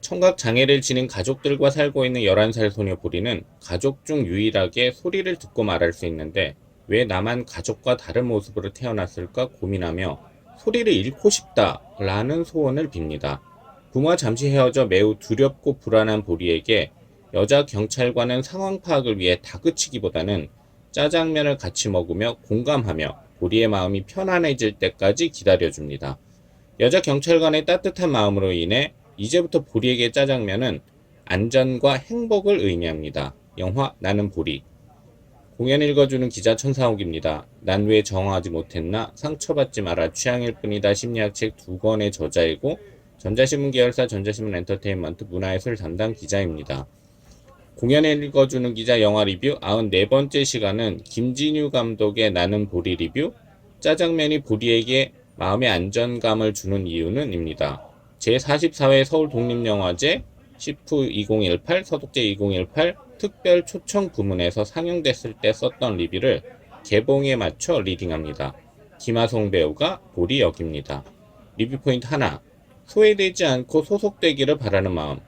청각 장애를 지닌 가족들과 살고 있는 11살 소녀 보리는 가족 중 유일하게 소리를 듣고 말할 수 있는데 왜 나만 가족과 다른 모습으로 태어났을까 고민하며 소리를 잃고 싶다라는 소원을 빕니다. 부모와 잠시 헤어져 매우 두렵고 불안한 보리에게 여자 경찰관은 상황 파악을 위해 다그치기보다는 짜장면을 같이 먹으며 공감하며 보리의 마음이 편안해질 때까지 기다려줍니다. 여자 경찰관의 따뜻한 마음으로 인해 이제부터 보리에게 짜장면은 안전과 행복을 의미합니다. 영화 나는 보리. 공연 읽어주는 기자 천사옥입니다. 난 왜 정화하지 못했나? 상처받지 마라. 취향일 뿐이다. 심리학책 2권의 저자이고 전자신문 계열사 전자신문 엔터테인먼트 문화예술 담당 기자입니다. 공연 읽어주는 기자 영화 리뷰 94번째 시간은 김진유 감독의 나는 보리 리뷰, 짜장면이 보리에게 마음의 안정감을 주는 이유는 입니다. 제44회 서울독립영화제 시프 2018 서독제 2018 특별 초청 부문에서 상영됐을 때 썼던 리뷰를 개봉에 맞춰 리딩합니다. 김하송 배우가 보리 역입니다. 리뷰 포인트 하나, 소외되지 않고 소속되기를 바라는 마음.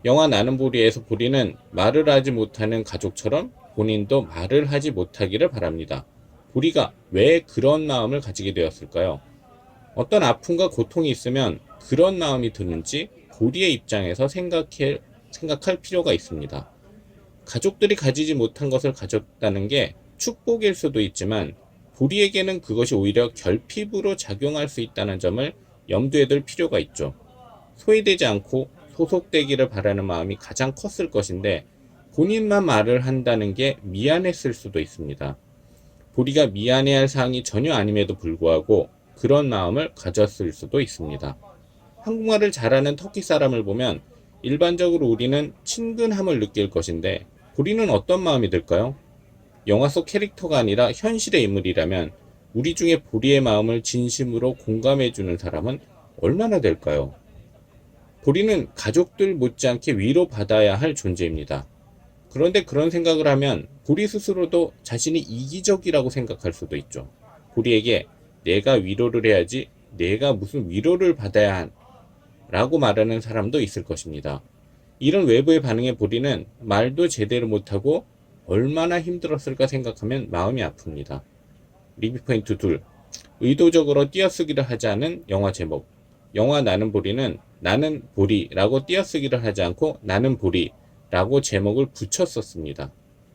영화 나는 보리에서 보리는 말을 하지 못하는 가족처럼 본인도 말을 하지 못하기를 바랍니다. 보리가 왜 그런 마음을 가지게 되었을까요? 어떤 아픔과 고통이 있으면 그런 마음이 드는지 보리의 입장에서 생각할 필요가 있습니다. 가족들이 가지지 못한 것을 가졌다는 게 축복일 수도 있지만 보리에게는 그것이 오히려 결핍으로 작용할 수 있다는 점을 염두에 둘 필요가 있죠. 소외되지 않고 소속되기를 바라는 마음이 가장 컸을 것인데 본인만 말을 한다는 게 미안했을 수도 있습니다. 보리가 미안해할 사항이 전혀 아님에도 불구하고 그런 마음을 가졌을 수도 있습니다. 한국말을 잘하는 터키 사람을 보면 일반적으로 우리는 친근함을 느낄 것인데 보리는 어떤 마음이 들까요? 영화 속 캐릭터가 아니라 현실의 인물이라면 우리 중에 보리의 마음을 진심으로 공감해주는 사람은 얼마나 될까요? 보리는 가족들 못지않게 위로받아야 할 존재입니다. 그런데 그런 생각을 하면 보리 스스로도 자신이 이기적이라고 생각할 수도 있죠. 보리에게 내가 위로를 해야지 내가 무슨 위로를 받아야 한 라고 말하는 사람도 있을 것입니다. 이런 외부의 반응에 보리는 말도 제대로 못하고 얼마나 힘들었을까 생각하면 마음이 아픕니다. 리뷰 포인트 2. 의도적으로 띄어쓰기를 하지 않은 영화 제목. 영화 나는 보리는 나는 보리라고 띄어쓰기를 하지 않고 나는 보리라고 제목을 붙였었습니다.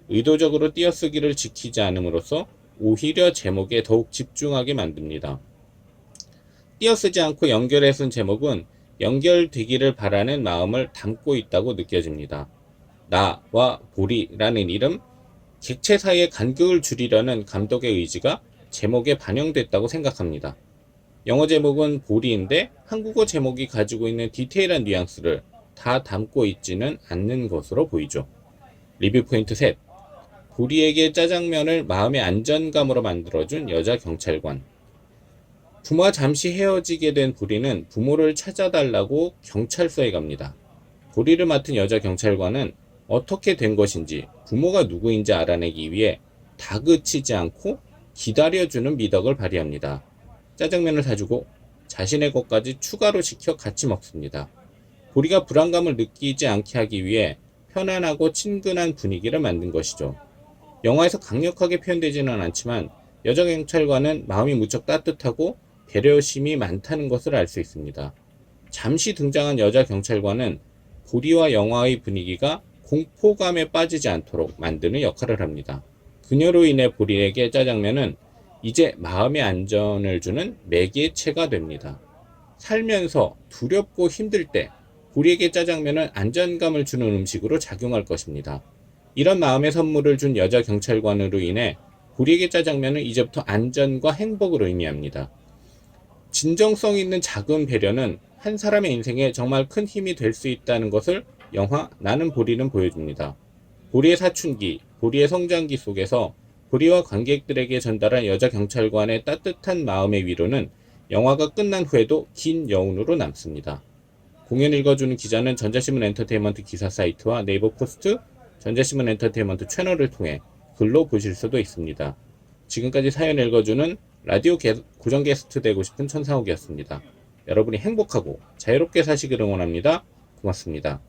의도적으로 띄어쓰기를 지키지 않음으로써 오히려 제목에 더욱 집중하게 만듭니다. 띄어쓰지 않고 연결해 쓴 제목은 연결되기를 바라는 마음을 담고 있다고 느껴집니다. 나와 보리라는 이름, 객체 사이의 간극을 줄이려는 감독의 의지가 제목에 반영됐다고 생각합니다. 영어 제목은 보리인데 한국어 제목이 가지고 있는 디테일한 뉘앙스를 다 담고 있지는 않는 것으로 보이죠. 리뷰 포인트 셋. 보리에게 짜장면을 마음의 안정감으로 만들어준 여자 경찰관. 부모와 잠시 헤어지게 된 보리는 부모를 찾아달라고 경찰서에 갑니다. 보리를 맡은 여자 경찰관은 어떻게 된 것인지 부모가 누구인지 알아내기 위해 다그치지 않고 기다려주는 미덕을 발휘합니다. 짜장면을 사주고 자신의 것까지 추가로 시켜 같이 먹습니다. 보리가 불안감을 느끼지 않게 하기 위해 편안하고 친근한 분위기를 만든 것이죠. 영화에서 강력하게 표현되지는 않지만 여자 경찰관은 마음이 무척 따뜻하고 배려심이 많다는 것을 알 수 있습니다. 잠시 등장한 여자 경찰관은 보리와 영화의 분위기가 공포감에 빠지지 않도록 만드는 역할을 합니다. 그녀로 인해 보리에게 짜장면은 이제 마음의 안전을 주는 매개체가 됩니다. 살면서 두렵고 힘들 때 보리에게 짜장면은 안전감을 주는 음식으로 작용할 것입니다. 이런 마음의 선물을 준 여자 경찰관으로 인해 보리에게 짜장면은 이제부터 안전과 행복을 의미합니다. 진정성 있는 작은 배려는 한 사람의 인생에 정말 큰 힘이 될 수 있다는 것을 영화 나는 보리는 보여줍니다. 보리의 사춘기, 보리의 성장기 속에서 보리와 관객들에게 전달한 여자 경찰관의 따뜻한 마음의 위로는 영화가 끝난 후에도 긴 여운으로 남습니다. 공연 읽어주는 기자는 전자신문 엔터테인먼트 기사 사이트와 네이버 포스트, 전자신문 엔터테인먼트 채널을 통해 글로 보실 수도 있습니다. 지금까지 사연 읽어주는 라디오 고정 게스트 되고 싶은 천상욱이었습니다. 여러분이 행복하고 자유롭게 사시기를 응원합니다. 고맙습니다.